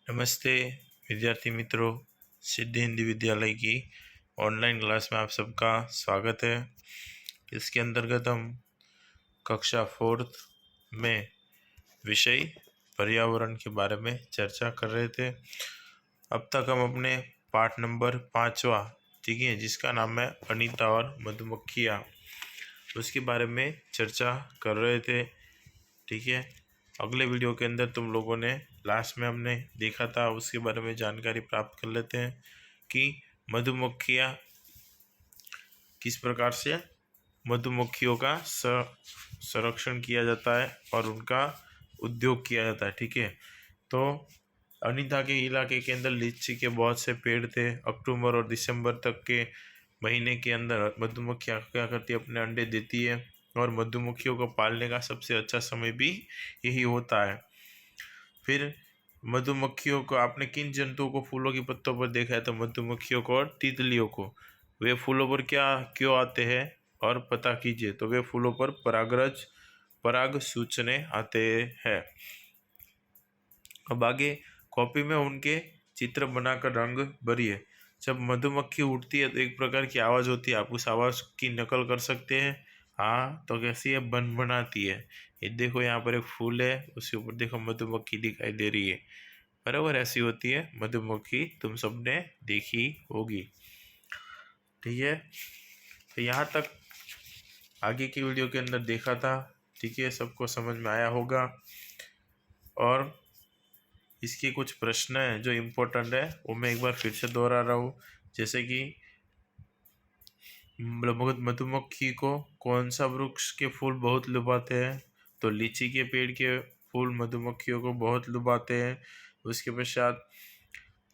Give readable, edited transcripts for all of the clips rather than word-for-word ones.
नमस्ते विद्यार्थी मित्रों। सिद्धि हिंदी विद्यालय की ऑनलाइन क्लास में आप सबका स्वागत है। इसके अंतर्गत हम कक्षा 4th में विषय पर्यावरण के बारे में चर्चा कर रहे थे। अब तक हम अपने पाठ नंबर 5वां, ठीक है, जिसका नाम है अनीता और मधुमक्खियाँ, उसके बारे में चर्चा कर रहे थे। ठीक है, अगले वीडियो के अंदर तुम लोगों ने लास्ट में हमने देखा था, उसके बारे में जानकारी प्राप्त कर लेते हैं कि मधुमक्खियाँ किस प्रकार से मधुमक्खियों का संरक्षण किया जाता है और उनका उद्योग किया जाता है। ठीक है, तो अनीता के इलाके के अंदर लीची के बहुत से पेड़ थे। अक्टूबर और दिसंबर तक के महीने के अंदर मधुमक्खियाँ क्या करती है, अपने अंडे देती है और मधुमक्खियों को पालने का सबसे अच्छा समय भी यही होता है। फिर मधुमक्खियों को आपने किन जंतुओं को फूलों की पत्तों पर देखा है? तो मधुमक्खियों को और तितलियों को। वे फूलों पर क्या क्यों आते हैं और पता कीजिए। तो वे फूलों पर पराग सूचने आते हैं। अब आगे कॉपी में उनके चित्र बनाकर रंग भरिए। जब मधुमक्खी उड़ती है तो एक प्रकार की आवाज़ होती है, आप उस आवाज़ की नकल कर सकते हैं। हाँ, तो कैसी है? बन बनाती है। ये देखो, यहाँ पर एक फूल है, उसके ऊपर देखो मधुमक्खी दिखाई दे रही है। बराबर ऐसी होती है मधुमक्खी, तुम सबने देखी होगी। ठीक है, तो यहाँ तक आगे की वीडियो के अंदर देखा था। ठीक है, सबको समझ में आया होगा। और इसके कुछ प्रश्न हैं जो इम्पोर्टेंट है, वो मैं एक बार फिर से दोहरा रहा हूँ। जैसे कि मधुमक्खी को कौन सा वृक्ष के फूल बहुत लुभाते हैं? तो लीची के पेड़ के फूल मधुमक्खियों को बहुत लुभाते हैं। उसके पश्चात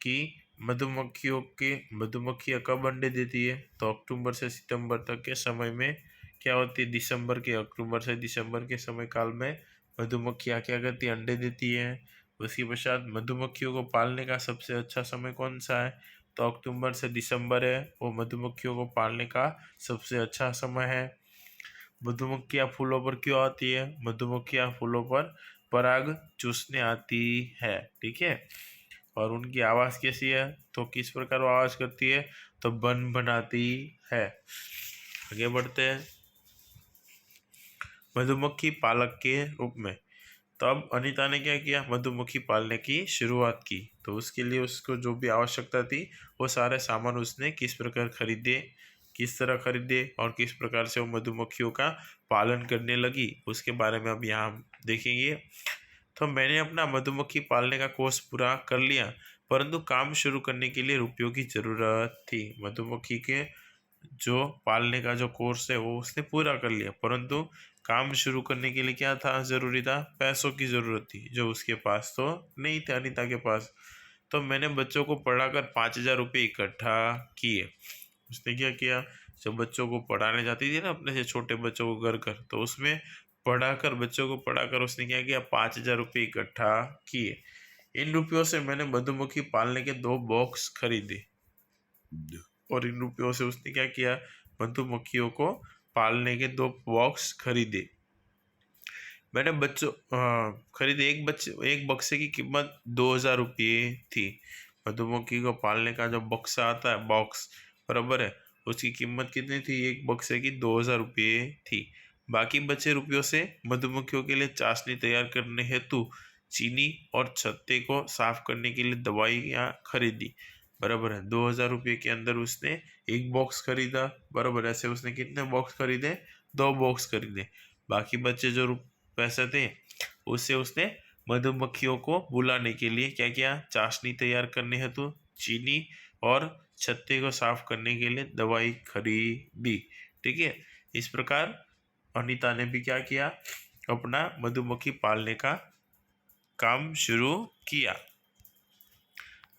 कि मधुमक्खियाँ कब अंडे देती है? तो अक्टूबर से सितंबर तक के समय में क्या होती है? अक्टूबर से दिसंबर के समय काल में मधुमक्खियाँ क्या करती है? अंडे देती है। उसके पश्चात मधुमक्खियों को पालने का सबसे अच्छा समय कौन सा है? तो अक्टूबर से दिसंबर है, वो मधुमक्खियों को पालने का सबसे अच्छा समय है। मधुमक्खियाँ फूलों पर क्यों आती है? मधुमक्खियाँ फूलों पर पराग चूसने आती है। ठीक है, और उनकी आवाज़ कैसी है? तो किस प्रकार वो आवाज़ करती है? तो बन बनाती है। आगे बढ़ते हैं। मधुमक्खी पालक के रूप में। तो अब अनीता ने क्या किया? मधुमक्खी पालने की शुरुआत की। तो उसके लिए उसको जो भी आवश्यकता थी, वो सारे सामान उसने किस प्रकार खरीदे, किस तरह खरीदे और किस प्रकार से वो मधुमक्खियों का पालन करने लगी, उसके बारे में अब यहाँ देखेंगे। तो मैंने अपना मधुमक्खी पालने का कोर्स पूरा कर लिया, परंतु काम शुरू करने के लिए रुपयों की ज़रूरत थी। मधुमक्खी के जो पालने का जो कोर्स है वो उसने पूरा कर लिया, परंतु काम शुरू करने के लिए क्या था? ज़रूरी था, पैसों की ज़रूरत थी, जो उसके पास तो नहीं थे, अनीता के पास। तो मैंने बच्चों को पढ़ाकर 5,000 रुपये इकट्ठा किए। उसने क्या किया? जब बच्चों को पढ़ाने जाती थी ना, अपने से छोटे बच्चों को घर घर, तो उसमें बच्चों को पढ़ाकर उसने क्या किया? 5,000 रुपये इकट्ठा किए। इन रुपयों से मैंने मधुमक्खी पालने के 2 बॉक्स खरीदे और इन रुपयों से उसने क्या किया? मधुमक्खियों को पालने के 2 बॉक्स खरीदे। मैंने खरीदे। एक बक्से की कीमत 2,000 रुपये थी। मधुमक्खी को पालने का जो बक्सा आता है, बॉक्स, बराबर है, उसकी कीमत कितनी थी? एक बक्से की 2,000 रुपये थी। बाकी बचे रुपयों से मधुमक्खियों के लिए चाशनी तैयार करने हेतु चीनी और छत्ते को साफ करने के लिए दवाइयाँ खरीदी। बराबर है, 2,000 रुपये के अंदर उसने एक बॉक्स खरीदा। बराबर, ऐसे उसने कितने बॉक्स खरीदे? 2 बॉक्स खरीदे। बाकी बचे जो पैसे थे, उससे उसने मधुमक्खियों को बुलाने के लिए क्या किया? चाशनी तैयार करने हेतु चीनी और छत्ते को साफ करने के लिए दवाई खरीदी। ठीक है, इस प्रकार अनीता ने भी क्या किया? अपना मधुमक्खी पालने का काम शुरू किया।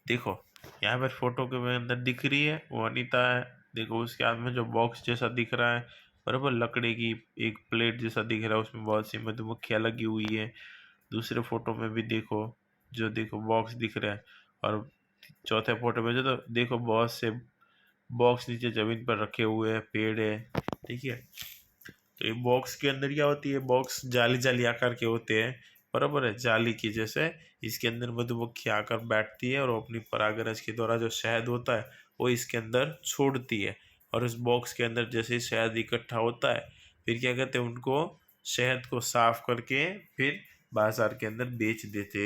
देखो, यहाँ पर फोटो के अंदर दिख रही है वो अनीता है। देखो, उसके हाथ में जो बॉक्स जैसा दिख रहा है, बराबर, लकड़ी की एक प्लेट जैसा दिख रहा है, उसमें बहुत सी मधुमक्खियाँ लगी हुई है। दूसरे फोटो में भी देखो, जो देखो बॉक्स दिख रहा है, और चौथे फोटो में जो तो देखो बहुत से बॉक्स नीचे जमीन पर रखे हुए हैं, पेड़ है। ठीक है, तो ये बॉक्स के अंदर क्या होती है? बॉक्स जाली जाली आकार के होते हैं, बराबर है, जाली की जैसे इसके अंदर मधुमक्खी आकर बैठती है और अपनी परागरज के द्वारा जो शहद होता है वो इसके अंदर छोड़ती है। और उस बॉक्स के अंदर जैसे ही शहद इकट्ठा होता है फिर क्या कहते हैं, उनको शहद को साफ करके फिर बाजार के अंदर बेच देते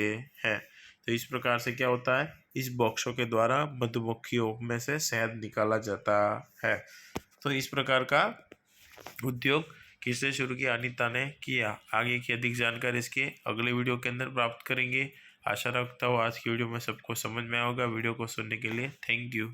हैं। तो इस प्रकार से क्या होता है, इस बॉक्सों के द्वारा मधुमक्खियों में से शहद निकाला जाता है। तो इस प्रकार का उद्योग किसने शुरू किया, अनीता ने किया। आगे की अधिक जानकारी इसके अगले वीडियो के अंदर प्राप्त करेंगे। आशा रखता हूँ आज की वीडियो में सबको समझ में आएगा। वीडियो को सुनने के लिए थैंक यू।